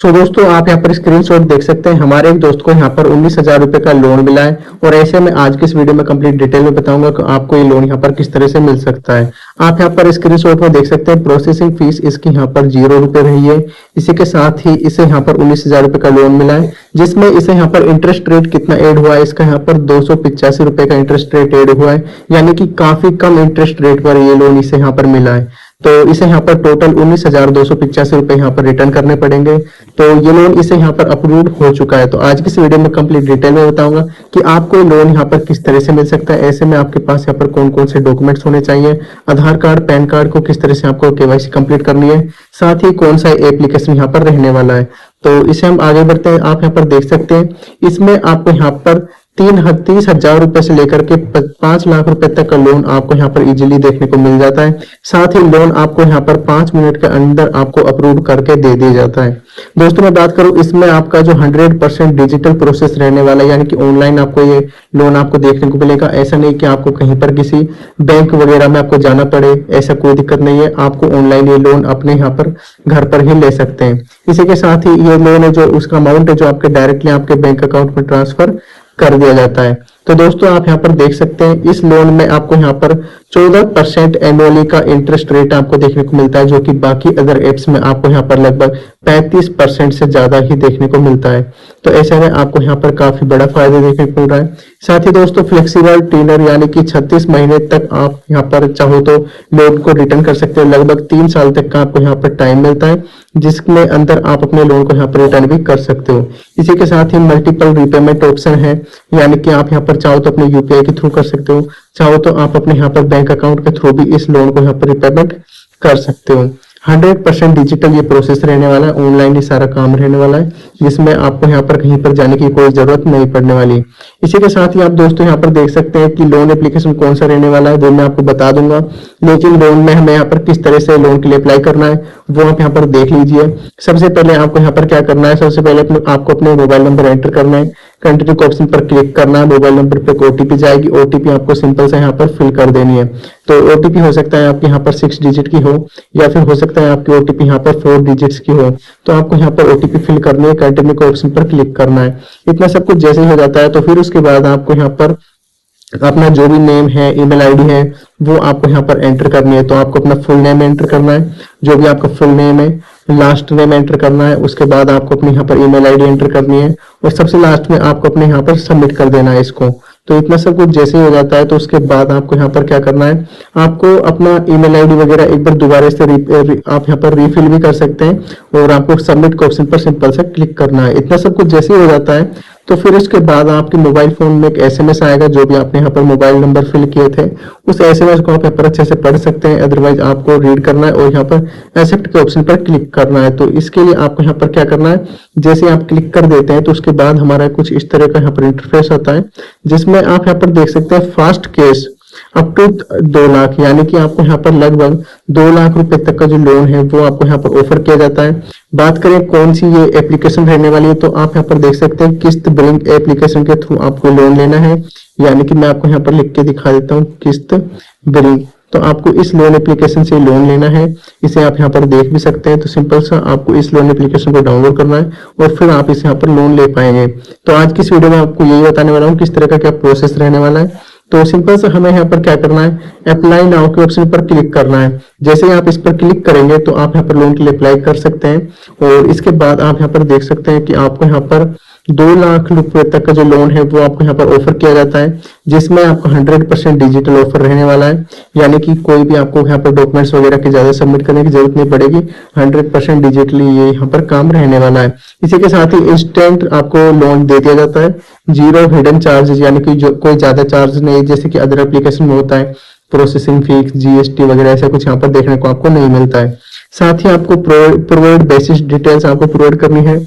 तो दोस्तों आप यहाँ पर स्क्रीनशॉट देख सकते हैं। हमारे एक दोस्त को यहाँ पर 19,000 रुपए का लोन मिला है और ऐसे में आज की इस वीडियो में कंप्लीट डिटेल में बताऊंगा कि आपको ये लोन यहाँ पर किस तरह से मिल सकता है। आप यहाँ पर स्क्रीनशॉट में देख सकते हैं प्रोसेसिंग फीस इसकी यहाँ पर 0 रुपए रही है। इसी के साथ ही इसे यहाँ पर 19,000 रुपए का लोन मिला है, जिसमें इसे यहाँ पर इंटरेस्ट रेट कितना एड हुआ है, इसका यहाँ पर 285 रुपए का इंटरेस्ट रेट एड हुआ है, यानी कि काफी कम इंटरेस्ट रेट पर ये लोन इसे यहाँ पर मिला है। तो इसे यहाँ पर टोटल 19,285 रुपए यहाँ पर रिटर्न करने पड़ेंगे। तो ये लोन इसे यहाँ पर अप्रूव हो चुका है। तो आज की इस वीडियो में कंप्लीट डिटेल में बताऊंगा कि आपको ये लोन यहाँ पर किस तरह से मिल सकता है। ऐसे में आपके पास यहाँ पर कौन कौन से डॉक्यूमेंट्स होने चाहिए, आधार कार्ड, पैन कार्ड को किस तरह से आपको केवाईसी कंप्लीट करनी है, साथ ही कौन सा एप्लीकेशन यहाँ पर रहने वाला है। तो इसे हम आगे बढ़ते हैं। आप यहाँ पर देख सकते हैं इसमें आपको यहाँ पर 30,000 रुपए से लेकर के 5 लाख रुपए तक का लोन आपको यहाँ पर इजीली देखने को मिल जाता है। साथ ही लोन आपको यहाँ पर 5 मिनट के अंदर आपको अप्रूव करके दे दिया जाता है। दोस्तों मैं बात करूं, इसमें आपका जो 100% डिजिटल प्रोसेस रहने वाला है, यानी कि ऑनलाइन आपको ये लोन आपको देखने को मिलेगा। ऐसा नहीं कि आपको कहीं पर किसी बैंक वगैरह में आपको जाना पड़े, ऐसा कोई दिक्कत नहीं है। आपको ऑनलाइन ये लोन अपने यहाँ पर घर पर ही ले सकते हैं। इसी के साथ ही ये लोन है जो उसका अमाउंट है जो आपके डायरेक्टली आपके बैंक अकाउंट में ट्रांसफर कर दिया जाता है। तो दोस्तों आप यहाँ पर देख सकते हैं इस लोन में आपको यहाँ पर 14% एनुअली का इंटरेस्ट रेट आपको देखने को मिलता है, जो कि बाकी अदर एप्स में आपको यहाँ पर लगभग 35% से ज्यादा ही देखने को मिलता है। तो ऐसे में आपको यहाँ पर काफी बड़ा फायदा देखने को मिल रहा है। साथ ही दोस्तों फ्लेक्सिबल टेन्योर यानी कि 36 महीने तक आप यहाँ पर चाहो तो लोन को रिटर्न कर सकते हो। लगभग 3 साल तक का आपको यहाँ पर टाइम मिलता है, जिसमें अंदर आप अपने लोन को यहाँ पर रिटर्न भी कर सकते हो। इसी के साथ ही मल्टीपल रिपेमेंट ऑप्शन है, यानी कि आप यहाँ पर चाहो तो अपने यूपीआई के थ्रू कर सकते हो, चाहो तो आप अपने यहाँ पर बैंक अकाउंट के थ्रू भी इस लोन को यहाँ पर रिपेमेंट कर सकते हो। 100% डिजिटल ये प्रोसेस रहने वाला है, ऑनलाइन ही सारा काम रहने वाला है, जिसमें आपको यहाँ पर कहीं पर जाने की कोई जरूरत नहीं पड़ने वाली। इसी के साथ ही आप दोस्तों यहाँ पर देख सकते हैं कि लोन एप्लीकेशन कौन सा रहने वाला है वो मैं आपको बता दूंगा, लेकिन लोन में हमें यहाँ पर किस तरह से लोन के लिए अप्लाई करना है वो आप यहाँ पर देख लीजिए। सबसे पहले आपको यहाँ पर क्या करना है, सबसे पहले आपको अपने मोबाइल नंबर एंटर करना है, कंटिन्यू के ऑप्शन पर क्लिक करना है। मोबाइल नंबर पे ओटीपी जाएगी, ओटीपी आपको सिंपल से यहाँ पर फिल कर देनी है। तो ओटीपी हो सकता है आपके यहाँ पर 6 डिजिट की हो, या फिर हो सकता है आपकी ओटीपी यहाँ पर 4 डिजिट्स की हो। तो आपको यहाँ पर ओटीपी फिल करनी है, कंटिन्यू के ऑप्शन पर क्लिक करना है। इतना सब कुछ जैसे ही हो जाता है तो फिर उसके बाद आपको यहाँ पर अपना जो भी नेम है, ईमेल आईडी है, वो आपको यहाँ पर एंटर करनी है। तो आपको अपना फुल नेम एंटर करना है, जो भी आपका फुल नेम है, लास्ट नेम एंटर करना है। उसके बाद आपको अपनी यहाँ पर ईमेल आईडी एंटर करनी है और सबसे लास्ट में आपको अपने यहाँ पर सबमिट कर देना है इसको। तो इतना सब कुछ जैसे ही हो जाता है तो उसके बाद आपको यहाँ पर क्या करना है, आपको अपना ईमेल आईडी वगैरह एक बार दोबारा से आप यहाँ पर रीफिल भी कर सकते हैं और आपको सबमिट के ऑप्शन पर सिंपल से क्लिक करना है। इतना सब कुछ जैसे ही हो जाता है तो फिर उसके बाद आपके मोबाइल फोन में एक एसएमएस आएगा, जो भी आपने यहाँ पर मोबाइल नंबर फिल किए थे उस एसएमएस को आप यहाँ पर अच्छे से पढ़ सकते हैं। अदरवाइज आपको रीड करना है और यहाँ पर एक्सेप्ट के ऑप्शन पर क्लिक करना है। तो इसके लिए आपको यहाँ पर क्या करना है, जैसे आप क्लिक कर देते हैं तो उसके बाद हमारा कुछ इस तरह का यहाँ पर इंटरफेस आता है, जिसमें आप यहाँ पर देख सकते हैं fast cash up to 2 lakh, यानी कि आपको यहाँ पर लगभग 2 लाख रुपए तक का जो लोन है वो आपको यहाँ पर ऑफर किया जाता है। बात करें कौन सी ये एप्लीकेशन रहने वाली है, तो आप यहाँ पर देख सकते हैं किस्त बिलिंग एप्लीकेशन के थ्रू आपको लोन लेना है, यानी कि मैं आपको यहाँ पर लिख के दिखा देता हूँ किस्त बिलिंग। तो आपको इस लोन एप्लीकेशन से लोन लेना है, इसे आप यहाँ पर देख भी सकते हैं। तो सिंपल सा आपको इस लोन एप्लीकेशन को डाउनलोड करना है और फिर आप इसे यहाँ पर लोन ले पाएंगे। तो आज की इस वीडियो में आपको यही बताने वाला हूँ किस तरह का क्या प्रोसेस रहने वाला है। तो सिंपल से हमें यहाँ पर क्या करना है, अप्लाई नाउ के ऑप्शन पर क्लिक करना है। जैसे ही आप इस पर क्लिक करेंगे तो आप यहाँ पर लोन के लिए अप्लाई कर सकते हैं और इसके बाद आप यहाँ पर देख सकते हैं कि आपको यहाँ पर 2 लाख रुपए तक का जो लोन है वो आपको यहाँ पर ऑफर किया जाता है, जिसमें आपको 100% डिजिटल ऑफर रहने वाला है, यानी कि कोई भी आपको यहाँ पर डॉक्यूमेंट्स वगैरह के ज्यादा सबमिट करने की जरूरत नहीं पड़ेगी। 100% डिजिटली ये यहाँ पर काम रहने वाला है। इसी के साथ ही इंस्टेंट आपको लोन दे दिया जाता है, 0 हिडन चार्जेस, यानी कि जो कोई ज्यादा चार्ज नहीं जैसे कि अदर एप्लीकेशन में होता है, प्रोसेसिंग फीस, जीएसटी वगैरह ऐसा कुछ यहाँ पर देखने को आपको नहीं मिलता है। साथ ही आपको प्रोवाइड बेसिक डिटेल्स आपको प्रोवाइड करनी है,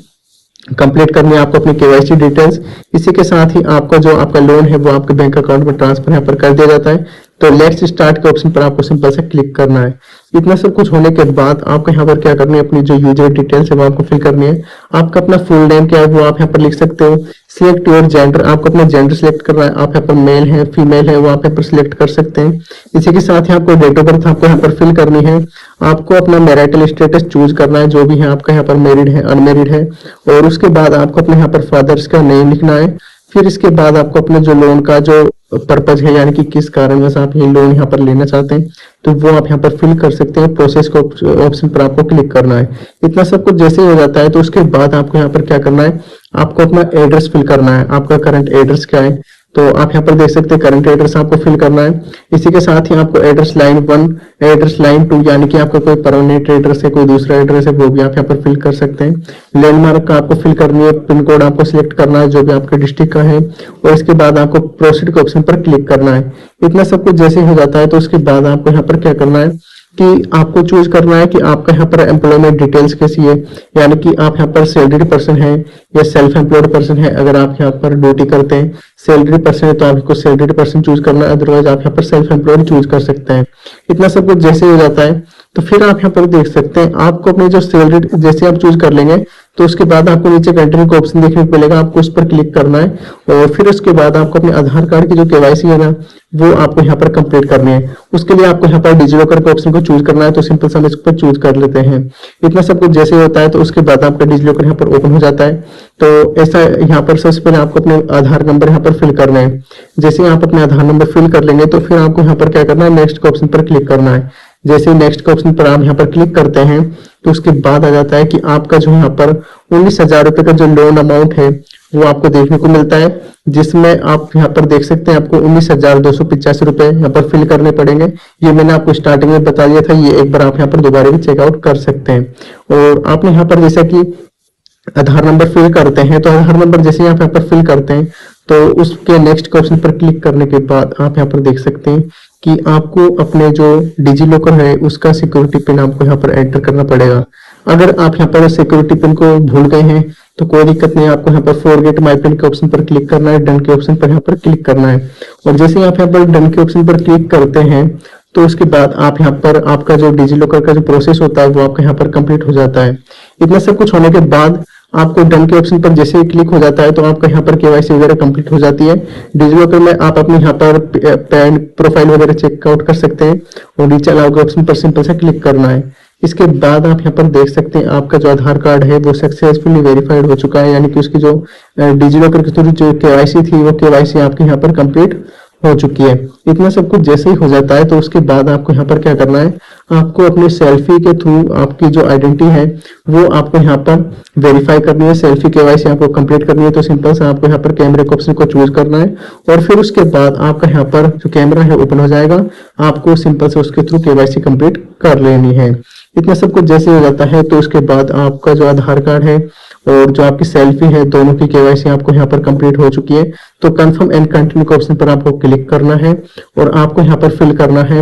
कंप्लीट करनी है आपको अपनी केवाईसी डिटेल्स। इसी के साथ ही आपका जो आपका लोन है वो आपके बैंक अकाउंट में ट्रांसफर यहाँ पर कर दिया जाता है। तो लेट्स स्टार्ट के ऑप्शन पर आपको सिंपल से क्लिक करना है। इतना सब कुछ होने के बाद आपको यहाँ पर क्या करनी है, अपनी जो यूजर डिटेल्स है वो आपको फिल करनी है। आपका अपना फुल नेम क्या है वो आप यहाँ पर लिख सकते हो। सिलेक्ट योर जेंडर, आपको अपना जेंडर सिलेक्ट करना है। आप यहाँ पर मेल है फीमेल है वो आप यहाँ पर सिलेक्ट कर सकते हैं। इसी के साथ ही आपको डेट ऑफ बर्थ आपको यहाँ पर फिल करनी है। आपको अपना मैरिटल स्टेटस चूज करना है, जो भी है आपका यहाँ पर मैरिड है अनमेरिड है। और उसके बाद आपको अपने यहाँ पर फादर्स का नेम लिखना है। फिर इसके बाद आपको अपने जो लोन का जो पर्पज है, यानी कि किस कारणवश आप ये लोन यहाँ पर लेना चाहते हैं, तो वो आप यहाँ पर फिल कर सकते हैं। प्रोसेस को ऑप्शन पर आपको क्लिक करना है। इतना सब कुछ जैसे ही हो जाता है तो उसके बाद आपको यहाँ पर क्या करना है, आपको अपना एड्रेस फिल करना है। आपका करंट एड्रेस क्या है, तो आप यहाँ पर देख सकते हैं करंट एड्रेस आपको फिल करना है। इसी के साथ ही आपको एड्रेस लाइन 1, एड्रेस लाइन 2, यानी कि आपका कोई परमानेंट एड्रेस है, कोई दूसरा एड्रेस है, वो भी आप यहाँ पर फिल कर सकते हैं। लैंडमार्क का आपको फिल करनी है। पिन कोड आपको सिलेक्ट करना है जो भी आपके डिस्ट्रिक्ट का है। और इसके बाद आपको प्रोसीड के ऑप्शन पर क्लिक करना है। इतना सब कुछ जैसे हो जाता है तो उसके बाद आपको यहाँ पर क्या करना है कि आपको चूज करना है कि आपका यहाँ पर एम्प्लॉयमेंट डिटेल्स कैसी है, यानी कि आप यहाँ पर सैलरीड पर्सन है या सेल्फ एम्प्लॉयड पर्सन है। अगर आप यहाँ पर ड्यूटी करते हैं सैलरीड पर्सन है तो आपको सैलरीड पर्सन चूज करना है, अदरवाइज आप यहाँ पर सेल्फ एम्प्लॉयड चूज कर सकते हैं। इतना सब कुछ जैसे हो जाता है तो फिर आप यहाँ पर देख सकते हैं आपको अपनी जो सैलरीड जैसे आप चूज कर लेंगे तो उसके बाद आपको नीचे कंटिन्यू का ऑप्शन देखने को मिलेगा, आपको उस पर क्लिक करना है। और फिर उसके बाद आपको अपने आधार कार्ड की जो केवाईसी है ना वो आपको यहाँ पर कंप्लीट करनी है। उसके लिए आपको यहाँ पर डिजिलॉकर के ऑप्शन को चूज करना है, तो सिंपल से हम इस पर चूज कर लेते हैं। इतना सब कुछ जैसे होता है तो उसके बाद आपका डिजिलॉकर यहाँ पर ओपन हो जाता है। तो ऐसा यहाँ पर सबसे पहले आपको अपने आधार नंबर यहाँ पर फिल करना है। जैसे आप अपने आधार नंबर फिल कर लेंगे तो फिर आपको यहाँ पर क्या करना है, नेक्स्ट के ऑप्शन पर क्लिक करना है। जैसे ही नेक्स्ट के ऑप्शन पर आप यहाँ पर क्लिक करते हैं तो उसके बाद आ जाता है कि आपका जो यहाँ पर 19,000 रुपए का जो लोन अमाउंट है वो आपको देखने को मिलता है, जिसमें आप यहाँ पर देख सकते हैं आपको 19,285 रुपए यहाँ पर फिल करने पड़ेंगे। ये मैंने आपको स्टार्टिंग में बता दिया था, ये एक बार आप यहाँ पर दोबारा भी चेकआउट कर सकते हैं। और आपने यहाँ पर जैसा कि आधार नंबर फिल करते हैं तो आधार नंबर जैसे आप यहाँ पर फिल करते हैं तो उसके नेक्स्ट के ऑप्शन पर क्लिक करने के बाद आप यहाँ पर देख सकते हैं कि आपको अपने जो डिजी लॉकर है उसका सिक्योरिटी पिन आपको यहाँ पर एंटर करना पड़ेगा। अगर आप यहाँ पर सिक्योरिटी पिन को भूल गए हैं तो कोई दिक्कत नहीं, आपको यहाँ पर फॉरगेट माय पिन के ऑप्शन पर क्लिक करना है, डन के ऑप्शन पर यहाँ पर क्लिक करना है। और जैसे आप यहाँ पर डन के ऑप्शन पर क्लिक करते हैं तो उसके बाद आप यहाँ पर आपका जो डिजी लॉकर का जो प्रोसेस होता है वो आपका यहाँ पर कंप्लीट हो जाता है। इतना सब कुछ होने के बाद आपको डन के ऑप्शन पर जैसे ही क्लिक हो जाता है तो आपका यहाँ पर केवाईसी वगैरह कंप्लीट हो जाती है। डिजिलॉकर में आप अपने यहाँ पर पैन प्रोफाइल वगैरह चेकआउट कर सकते हैं और नीचे अलाउ के ऑप्शन पर सिंपल से क्लिक करना है। इसके बाद आप यहाँ पर देख सकते हैं आपका जो आधार कार्ड है वो सक्सेसफुली वेरीफाइड हो चुका है, यानी कि उसकी जो डिजिलॉकर के थ्रू जो केवाईसी थी वो केवाईसी आपके यहाँ पर कंप्लीट हो चुकी है। इतना सब कुछ जैसे ही हो जाता है तो उसके बाद आपको यहाँ पर क्या करना है, आपको अपने सेल्फी के थ्रू आपकी जो आइडेंटिटी है वो आपको यहाँ पर वेरीफाई करनी है। सेल्फी केवाईसी आपको कंप्लीट करनी है तो सिंपल से आपको यहाँ पर कैमरे के ऑप्शन को चूज करना है और फिर उसके बाद आपका यहाँ पर जो कैमरा है ओपन हो जाएगा। आपको सिंपल से उसके थ्रू केवाईसी कंप्लीट कर लेनी है। इतना सब कुछ जैसे हो जाता है तो उसके बाद आपका जो आधार कार्ड है और जो आपकी सेल्फी है दोनों की केवाईसी आपको यहाँ पर कंप्लीट हो चुकी है। तो कंफर्म एंड कंटिन्यू के ऑप्शन पर आपको क्लिक करना है और आपको यहाँ पर फिल करना है